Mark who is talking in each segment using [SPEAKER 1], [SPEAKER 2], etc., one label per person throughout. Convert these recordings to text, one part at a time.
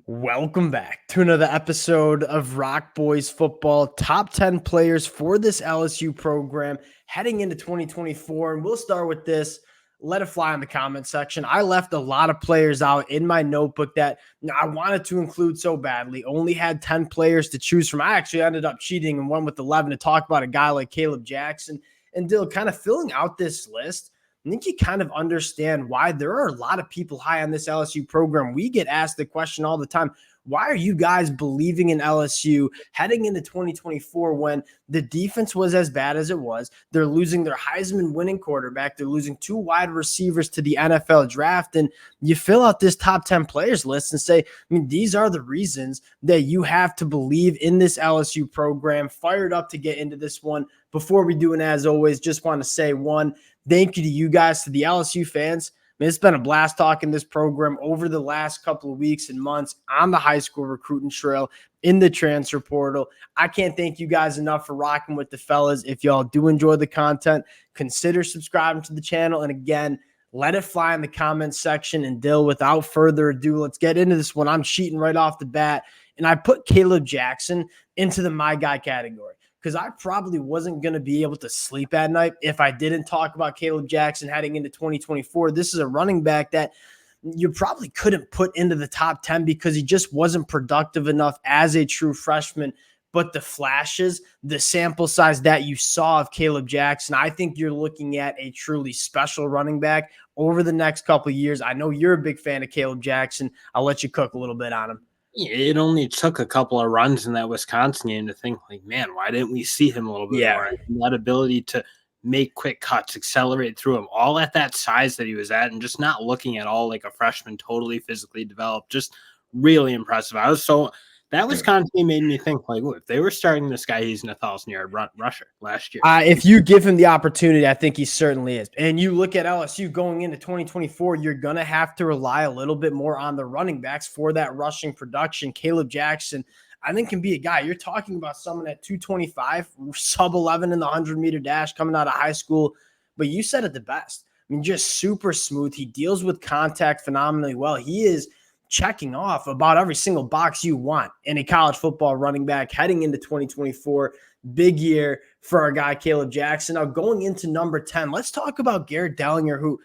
[SPEAKER 1] Welcome back to another episode of Rock Boys Football. Top 10 players for this LSU program heading into 2024. And we'll start with this. Let it fly in the comment section. I left a lot of players out in my notebook that I wanted to include so badly. Only had 10 players to choose from. I actually ended up cheating and went with 11 to talk about a guy like Caleb Jackson. And Dill, kind of filling out this list, I think you kind of understand why there are a lot of people high on this LSU program. We get asked the question all the time, why are you guys believing in LSU heading into 2024 when the defense was as bad as it was? They're losing their Heisman winning quarterback. They're losing 2 wide receivers to the NFL draft. And you fill out this top 10 players list and say, I mean, these are the reasons that you have to believe in this LSU program. Fired up to get into this one. Before we do, and as always, just want to say thank you to you guys, to the LSU fans. I mean, it's been a blast talking this program over the last couple of weeks and months on the high school recruiting trail, in the transfer portal. I can't thank you guys enough for rocking with the fellas. If y'all do enjoy the content, consider subscribing to the channel. And again, let it fly in the comments section. And Dill, without further ado, let's get into this one. I'm cheating right off the bat. And I put Caleb Jackson into the my guy category, because I probably wasn't going to be able to sleep at night if I didn't talk about Caleb Jackson heading into 2024. This is a running back that you probably couldn't put into the top 10 because he just wasn't productive enough as a true freshman. But the flashes, the sample size that you saw of Caleb Jackson, I think you're looking at a truly special running back over the next couple of years. I know you're a big fan of Caleb Jackson. I'll let you cook a little bit on him.
[SPEAKER 2] It only took a couple of runs in that Wisconsin game to think, like, man, why didn't we see him a little bit more? And that ability to make quick cuts, accelerate through him, all at that size that he was at, and just not looking at all like a freshman, totally physically developed, just really impressive. That Wisconsin game made me think, like, if they were starting this guy, he's an 1,000-yard rusher last year.
[SPEAKER 1] If you give him the opportunity, I think he certainly is. And you look at LSU going into 2024, you're going to have to rely a little bit more on the running backs for that rushing production. Caleb Jackson, I think, can be a guy. You're talking about someone at 225, sub 11 in the 100-meter dash coming out of high school. But you said it the best. I mean, just super smooth. He deals with contact phenomenally well. He is checking off about every single box you want in a college football running back heading into 2024. Big year for our guy, Caleb Jackson. Now, going into number 10, let's talk about Garrett Dellinger, who,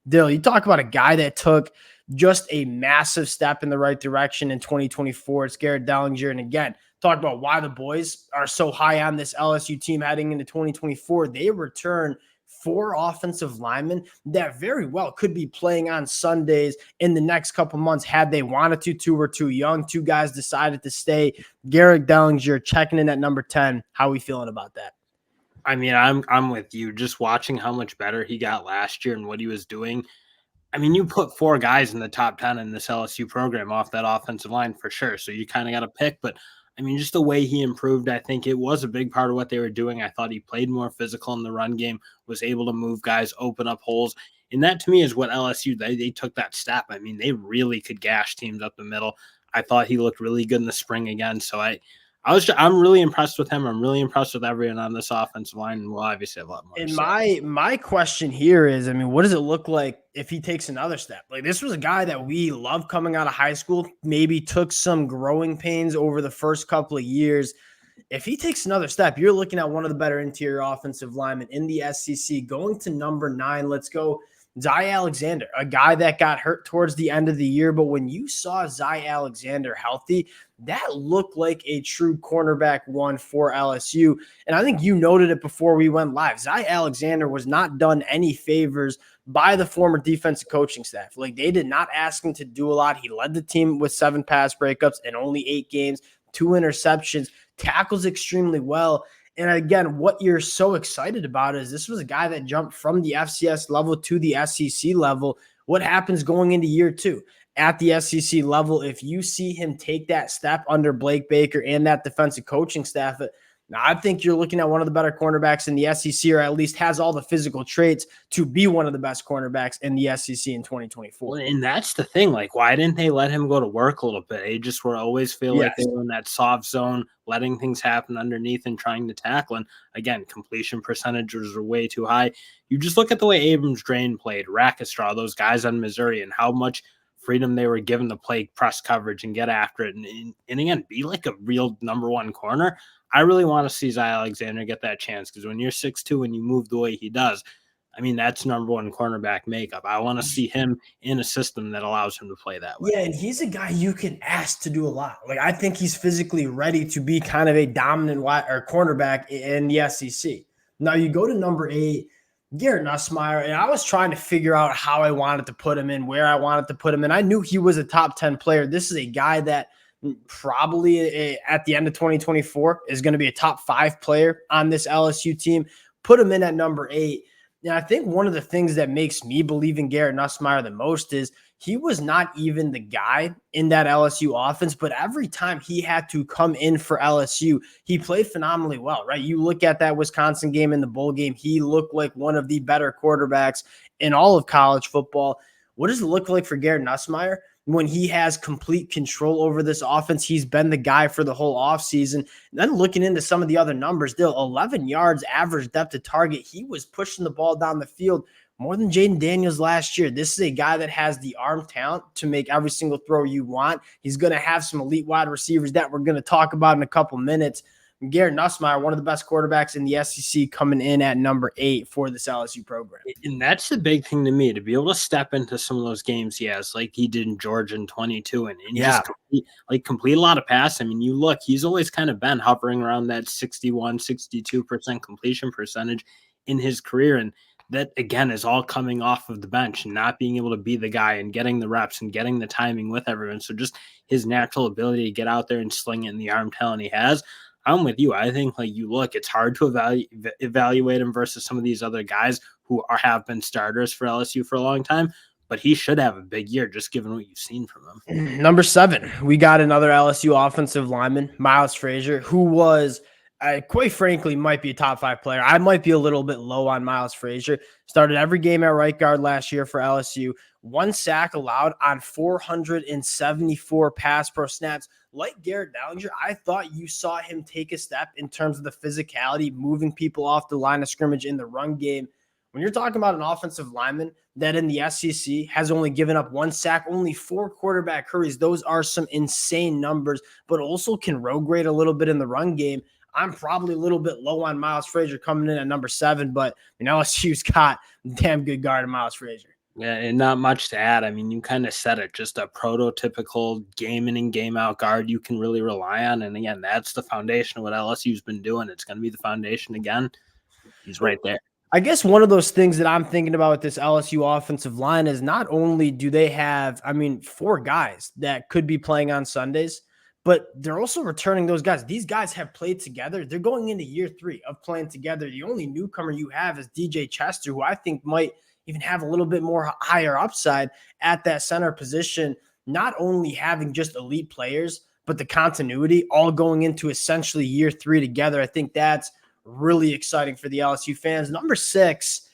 [SPEAKER 1] Dill, you talk about a guy that took just a massive step in the right direction in 2024. It's Garrett Dellinger. And again, talk about why the boys are so high on this LSU team heading into 2024. They return 4 offensive linemen that very well could be playing on Sundays in the next couple months had they wanted to. 2 were too young. 2 guys decided to stay. Garrett Dellinger checking in at number 10. How are we feeling about that?
[SPEAKER 2] I mean, I'm with you. Just watching how much better he got last year and what he was doing. I mean, you put 4 guys in the top 10 in this LSU program off that offensive line for sure. So you kind of got to pick. But I mean, just the way he improved, I think it was a big part of what they were doing. I thought he played more physical in the run game, was able to move guys, open up holes. And that to me is what LSU, they took that step. I mean, they really could gash teams up the middle. I thought he looked really good in the spring again. So I'm really impressed with him. I'm really impressed with everyone on this offensive line, and we'll obviously have a lot more.
[SPEAKER 1] And my question here is, I mean, what does it look like if he takes another step? Like, this was a guy that we loved coming out of high school, maybe took some growing pains over the first couple of years. If he takes another step, you're looking at one of the better interior offensive linemen in the SEC. Going to number 9, let's go Zy Alexander, a guy that got hurt towards the end of the year. But when you saw Zy Alexander healthy, that looked like a true cornerback 1 for LSU. And I think you noted it before we went live. Zy Alexander was not done any favors by the former defensive coaching staff. Like, they did not ask him to do a lot. He led the team with 7 pass breakups in only 8 games, 2 interceptions, tackles extremely well. And again, what you're so excited about is this was a guy that jumped from the FCS level to the SEC level. What happens going into year 2? At the SEC level, if you see him take that step under Blake Baker and that defensive coaching staff, I think you're looking at one of the better cornerbacks in the SEC, or at least has all the physical traits to be one of the best cornerbacks in the SEC in 2024.
[SPEAKER 2] And that's the thing. Like, why didn't they let him go to work a little bit? They just were always feel like they were in that soft zone, letting things happen underneath and trying to tackle. And again, completion percentages are way too high. You just look at the way Abrams Drain played, Rackestraw, those guys on Missouri, and how much freedom they were given to play press coverage and get after it, and again, be like a real number one corner. I really want to see Zy Alexander get that chance, because when you're 6'2" and you move the way he does, I mean, that's number one cornerback makeup. I want to see him in a system that allows him to play that way.
[SPEAKER 1] Yeah, and he's a guy you can ask to do a lot. Like, I think he's physically ready to be kind of a dominant wide or cornerback in the SEC. Now you go to number 8, Garrett Nussmeier, and I was trying to figure out how I wanted to put him in, where I wanted to put him in. I knew he was a top 10 player. This is a guy that probably at the end of 2024 is going to be a top 5 player on this LSU team. Put him in at number 8. And I think one of the things that makes me believe in Garrett Nussmeier the most is he was not even the guy in that LSU offense, but every time he had to come in for LSU, he played phenomenally well, right? You look at that Wisconsin game in the bowl game, he looked like one of the better quarterbacks in all of college football. What does it look like for Garrett Nussmeier? When he has complete control over this offense, he's been the guy for the whole offseason. And then looking into some of the other numbers, still 11 yards average depth of target. He was pushing the ball down the field more than Jaden Daniels last year. This is a guy that has the arm talent to make every single throw you want. He's going to have some elite wide receivers that we're going to talk about in a couple minutes. Garrett Nussmeier, one of the best quarterbacks in the SEC, coming in at number 8 for this LSU program.
[SPEAKER 2] And that's the big thing to me, to be able to step into some of those games he has, like he did in Georgia in 22, and just complete a lot of passes. I mean, you look, he's always kind of been hovering around that 61, 62% completion percentage in his career. And that, again, is all coming off of the bench and not being able to be the guy and getting the reps and getting the timing with everyone. So just his natural ability to get out there and sling it in the arm talent he has. I'm with you. I think, like, you look, it's hard to evaluate him versus some of these other guys who have been starters for LSU for a long time, but he should have a big year just given what you've seen from him.
[SPEAKER 1] Number 7, we got another LSU offensive lineman, Miles Frazier, who was, quite frankly, might be a top 5 player. I might be a little bit low on Miles Frazier. Started every game at right guard last year for LSU. 1 sack allowed on 474 pass pro snaps. Like Garrett Dellinger, I thought you saw him take a step in terms of the physicality, moving people off the line of scrimmage in the run game. When you're talking about an offensive lineman that in the SEC has only given up 1 sack, only 4 quarterback hurries, those are some insane numbers, but also can road grade a little bit in the run game. I'm probably a little bit low on Miles Frazier coming in at number 7, but LSU's got a damn good guard in Miles Frazier.
[SPEAKER 2] Yeah, and not much to add. I mean, you kind of said it, just a prototypical game in and game out guard you can really rely on. And again, that's the foundation of what LSU's been doing. It's going to be the foundation again. He's right there.
[SPEAKER 1] I guess one of those things that I'm thinking about with this LSU offensive line is not only do they have, 4 guys that could be playing on Sundays, but they're also returning those guys. These guys have played together. They're going into year 3 of playing together. The only newcomer you have is DJ Chester, who I think might even have a little bit more higher upside at that center position, not only having just elite players, but the continuity all going into essentially year 3 together. I think that's really exciting for the LSU fans. Number 6,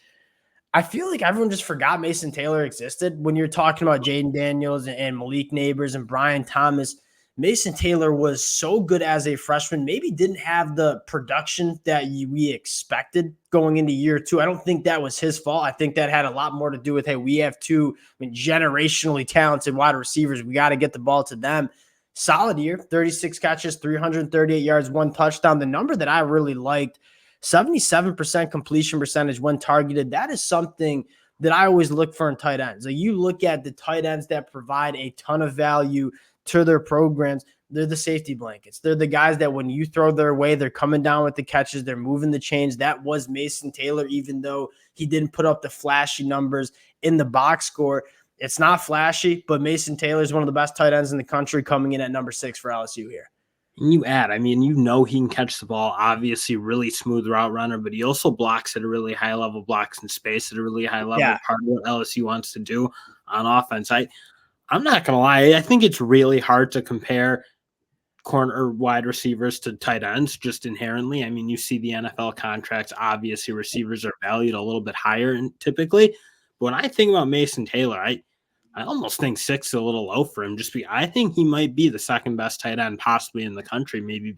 [SPEAKER 1] I feel like everyone just forgot Mason Taylor existed when you're talking about Jaden Daniels and Malik Neighbors and Brian Thomas. Mason Taylor was so good as a freshman, maybe didn't have the production that we expected going into year 2. I don't think that was his fault. I think that had a lot more to do with, hey, we have 2 generationally talented wide receivers. We got to get the ball to them. Solid year, 36 catches, 338 yards, 1 touchdown. The number that I really liked, 77% completion percentage when targeted. That is something that I always look for in tight ends. Like, you look at the tight ends that provide a ton of value to their programs, they're the safety blankets. They're the guys that when you throw their way, they're coming down with the catches, they're moving the chains. That was Mason Taylor, even though he didn't put up the flashy numbers in the box score. It's not flashy, but Mason Taylor is one of the best tight ends in the country, coming in at number 6 for LSU here.
[SPEAKER 2] And you add, he can catch the ball, obviously really smooth route runner, but he also blocks at a really high level, blocks in space at a really high level.
[SPEAKER 1] Yeah.
[SPEAKER 2] Part of what LSU wants to do on offense. I'm not going to lie. I think it's really hard to compare corner or wide receivers to tight ends just inherently. You see the NFL contracts, obviously receivers are valued a little bit higher typically. But when I think about Mason Taylor, I almost think 6 is a little low for him. I think he might be the second best tight end possibly in the country, maybe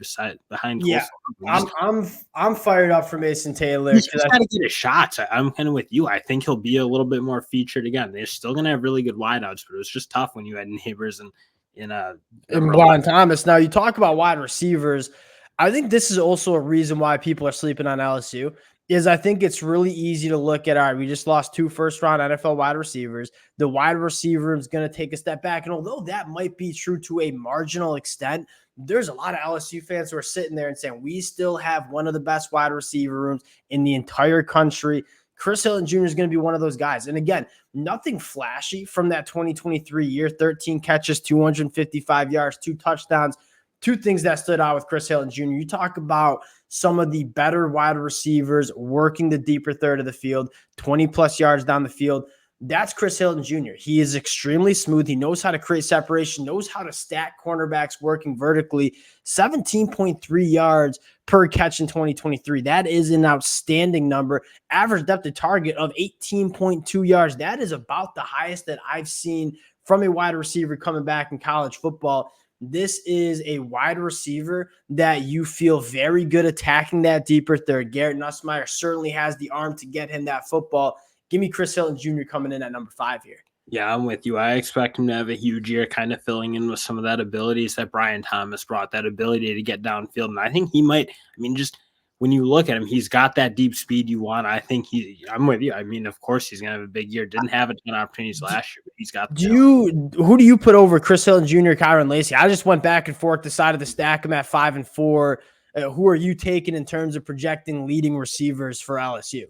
[SPEAKER 2] behind
[SPEAKER 1] Yeah,
[SPEAKER 2] Colson.
[SPEAKER 1] I'm fired up for Mason Taylor
[SPEAKER 2] He's
[SPEAKER 1] because
[SPEAKER 2] just got to get his shots. I'm kind of with you. I think he'll be a little bit more featured again. They're still going to have really good wideouts, but it was just tough when you had Neighbors and in
[SPEAKER 1] and
[SPEAKER 2] number
[SPEAKER 1] Brian Thomas. Now you talk about wide receivers. I think this is also a reason why people are sleeping on LSU. Is I think it's really easy to look at, all right, we just lost 2 first-round NFL wide receivers. The wide receiver is going to take a step back. And although that might be true to a marginal extent, there's a lot of LSU fans who are sitting there and saying, we still have one of the best wide receiver rooms in the entire country. Chris Hilton Jr. is going to be one of those guys. And again, nothing flashy from that 2023 year, 13 catches, 255 yards, 2 touchdowns. Two things that stood out with Chris Hilton Jr. You talk about some of the better wide receivers working the deeper third of the field, 20 plus yards down the field. That's Chris Hilton Jr. He is extremely smooth. He knows how to create separation, knows how to stack cornerbacks working vertically. 17.3 yards per catch in 2023. That is an outstanding number. Average depth of target of 18.2 yards. That is about the highest that I've seen from a wide receiver coming back in college football. This is a wide receiver that you feel very good attacking that deeper third. Garrett Nussmeier certainly has the arm to get him that football. Give me Chris Hilton Jr. coming in at number 5 here.
[SPEAKER 2] Yeah, I'm with you. I expect him to have a huge year, kind of filling in with some of that abilities that Brian Thomas brought, that ability to get downfield. And I think he might, just when you look at him, he's got that deep speed you want. I'm with you. Of course he's going to have a big year. Didn't have a ton of opportunities last year, but he's got
[SPEAKER 1] who do you put over Chris Hilton Jr., Kyron Lacy? I just went back and forth, decided to stack him at 5 and 4. Who are you taking in terms of projecting leading receivers for LSU?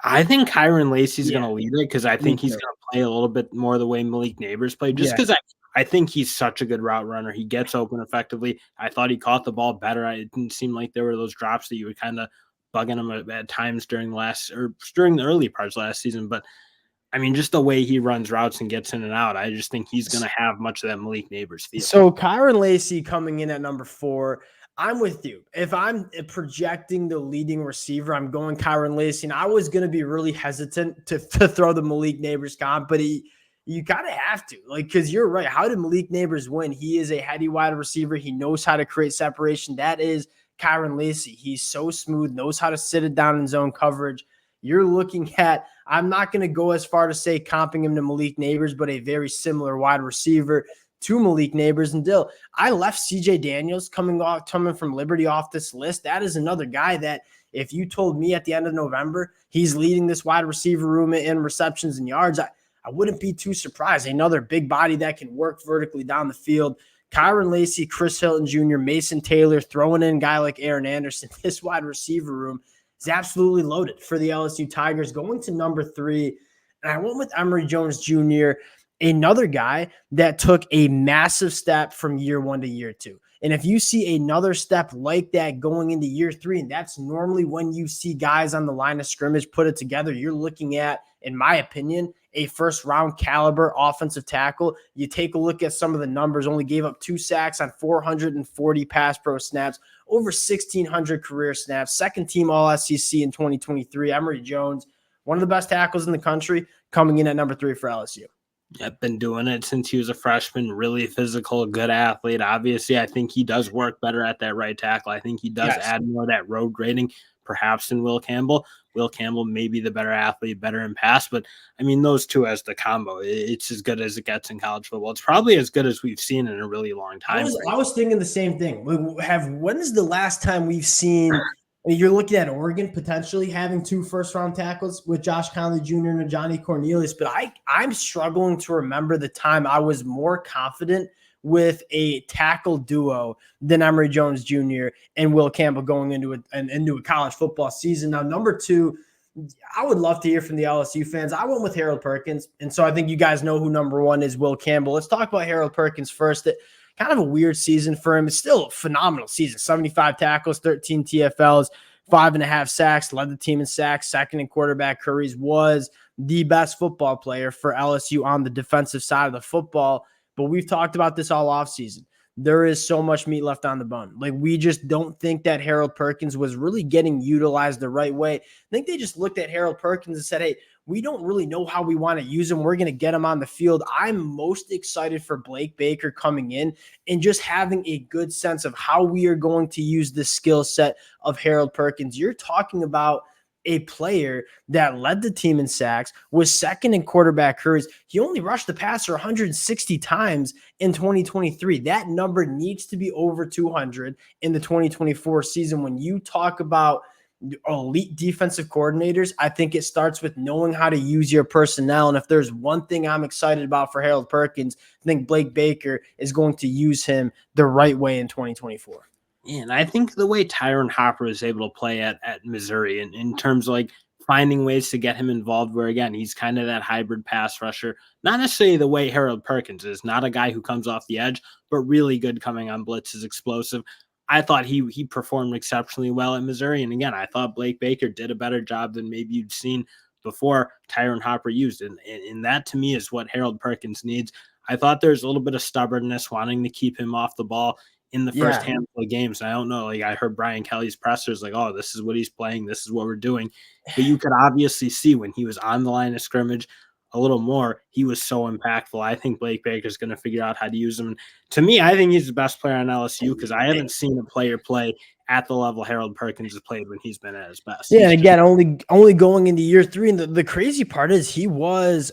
[SPEAKER 2] I think Kyron Lacy's going to lead it because I think he's going to play a little bit more the way Malik Neighbors played, just because I think he's such a good route runner. He gets open effectively. I thought he caught the ball better. It didn't seem like there were those drops that you would kind of bugging him at times during the early parts of last season. But just the way he runs routes and gets in and out, I just think he's going to have much of that Malik Neighbors feel.
[SPEAKER 1] So Kyron Lacy coming in at number 4. I'm with you. If I'm projecting the leading receiver, I'm going Kyron Lacy. And I was going to be really hesitant to throw the Malik Neighbors comp, but you kind of have to, because you're right. How did Malik Neighbors win? He is a heady wide receiver. He knows how to create separation. That is Kyron Lacy. He's so smooth, knows how to sit it down in zone coverage. You're looking at, I'm not going to go as far to say comping him to Malik Neighbors, but a very similar wide receiver to Malik Neighbors. And Dill, I left CJ Daniels coming from Liberty off this list. That is another guy that if you told me at the end of November he's leading this wide receiver room in receptions and yards, I wouldn't be too surprised. Another big body that can work vertically down the field. Kyron Lacy, Chris Hilton Jr., Mason Taylor, throwing in a guy like Aaron Anderson. This wide receiver room is absolutely loaded for the LSU Tigers. Going to number 3, and I went with Emory Jones Jr., another guy that took a massive step from year 1 to year 2. And if you see another step like that going into year 3, and that's normally when you see guys on the line of scrimmage put it together, you're looking at, in my opinion, a first-round caliber offensive tackle. You take a look at some of the numbers, only gave up 2 sacks on 440 pass pro snaps, over 1,600 career snaps, second-team All-SEC in 2023. Emory Jones, one of the best tackles in the country, coming in at number 3 for LSU.
[SPEAKER 2] Yep, been doing it since he was a freshman, really physical, good athlete. Obviously, I think he does work better at that right tackle. I think he does add more of that road grading, perhaps than Will Campbell. Will Campbell may be the better athlete, better in pass, but those two as the combo, it's as good as it gets in college football. It's probably as good as we've seen in a really long time.
[SPEAKER 1] I was thinking the same thing. When is the last time we've seen – you're looking at Oregon potentially having 2 first-round tackles with Josh Conley Jr. and Johnny Cornelius, but I'm struggling to remember the time I was more confident with a tackle duo than Emory Jones Jr. and Will Campbell going into a college football season. Now, number 2, I would love to hear from the LSU fans. I went with Harold Perkins, and so I think you guys know who number 1 is, Will Campbell. Let's talk about Harold Perkins first. Kind of a weird season for him. It's still a phenomenal season. 75 tackles, 13 TFLs, 5.5 sacks, led the team in sacks, second in quarterback hurries, was the best football player for LSU on the defensive side of the football. But we've talked about this all offseason. There is so much meat left on the bone. We just don't think that Harold Perkins was really getting utilized the right way. I think they just looked at Harold Perkins and said, hey, we don't really know how we want to use him. We're going to get him on the field. I'm most excited for Blake Baker coming in and just having a good sense of how we are going to use the skill set of Harold Perkins. You're talking about a player that led the team in sacks, was second in quarterback hurries. He only rushed the passer 160 times in 2023. That number needs to be over 200 in the 2024 season. When you talk about elite defensive coordinators, I think it starts with knowing how to use your personnel. And if there's one thing I'm excited about for Harold Perkins, I think Blake Baker is going to use him the right way in 2024.
[SPEAKER 2] Yeah, and I think the way Tyron Hopper is able to play at Missouri in terms of like finding ways to get him involved, where again, he's kind of that hybrid pass rusher, not necessarily the way Harold Perkins is, not a guy who comes off the edge, but really good coming on blitz, is explosive. I thought he performed exceptionally well at Missouri. And again, I thought Blake Baker did a better job than maybe you'd seen before Tyron Hopper used. And that to me is what Harold Perkins needs. I thought there's a little bit of stubbornness wanting to keep him off the ball in the first handful of games. And I don't know, like I heard Brian Kelly's pressers like, oh, this is what he's playing. This is what we're doing. But you could obviously see when he was on the line of scrimmage a little more, he was so impactful. I think Blake Baker's going to figure out how to use him. And to me, I think he's the best player on LSU because I haven't seen a player play at the level Harold Perkins has played when he's been at his best.
[SPEAKER 1] Yeah, and again, only going into year 3. And the crazy part is he was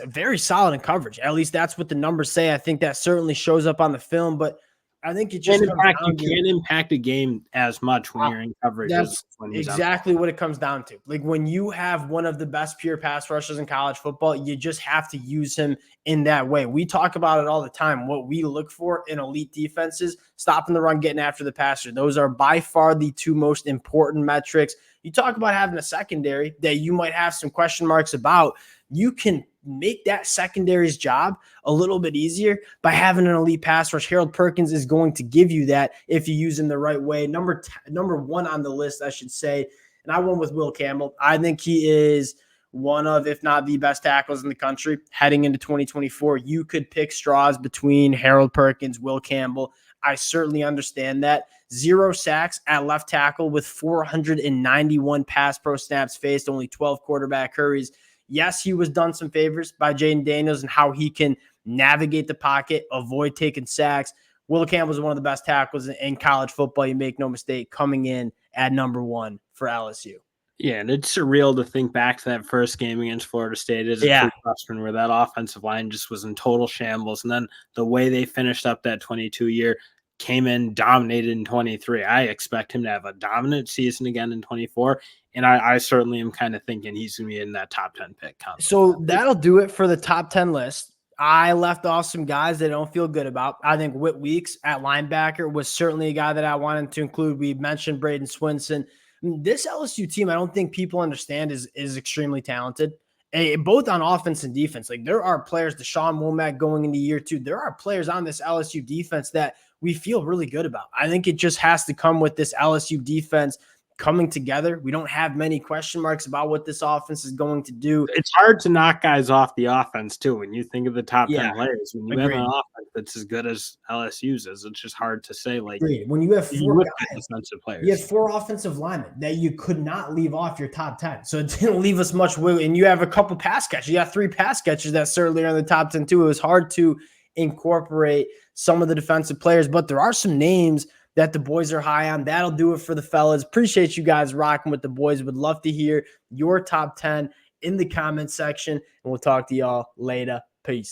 [SPEAKER 1] very solid in coverage. At least that's what the numbers say. I think that certainly shows up on the film, but I think it just
[SPEAKER 2] you can't impact a game as much when you're in coverage.
[SPEAKER 1] That's exactly what it comes down to. Like when you have one of the best pure pass rushers in college football, you just have to use him in that way. We talk about it all the time. What we look for in elite defenses, stopping the run, getting after the passer. Those are by far the 2 most important metrics. You talk about having a secondary that you might have some question marks about. You can make that secondary's job a little bit easier by having an elite pass rush. Harold Perkins is going to give you that if you use him the right way. Number 1 on the list, I should say, and I went with Will Campbell. I think he is one of, if not the best tackles in the country heading into 2024. You could pick straws between Harold Perkins, Will Campbell. I certainly understand that. 0 sacks at left tackle with 491 pass pro snaps faced, only 12 quarterback hurries. Yes, he was done some favors by Jaden Daniels and how he can navigate the pocket, avoid taking sacks. Will Campbell is one of the best tackles in college football. You make no mistake, coming in at number 1 for LSU.
[SPEAKER 2] Yeah, and it's surreal to think back to that first game against Florida State as a true freshman where that offensive line just was in total shambles. And then the way they finished up that 22 year, came in, dominated in 23. I expect him to have a dominant season again in 24. And I certainly am kind of thinking he's going to be in that top 10 pick.
[SPEAKER 1] So that'll do it for the top 10 list. I left off some guys that I don't feel good about. I think Whit Weeks at linebacker was certainly a guy that I wanted to include. We mentioned Braden Swinson. This LSU team, I don't think people understand is extremely talented, both on offense and defense. Like there are players, Deshaun Womack going into year 2. There are players on this LSU defense that we feel really good about. I think it just has to come with this LSU defense coming together. We don't have many question marks about what this offense is going to do.
[SPEAKER 2] It's hard to knock guys off the offense too. When you think of the top 10 players, when you have an offense that's as good as LSU's is, it's just hard to say. Like
[SPEAKER 1] when you have 4
[SPEAKER 2] defensive players,
[SPEAKER 1] you have 4 offensive linemen that you could not leave off your top 10. So it didn't leave us much wiggle. And you have a couple pass catches. You got 3 pass catches that certainly are in the top 10 too. It was hard to incorporate some of the defensive players, but there are some names that the boys are high on. That'll do it for the fellas. Appreciate you guys rocking with the boys. Would love to hear your top 10 in the comment section, and we'll talk to y'all later. Peace.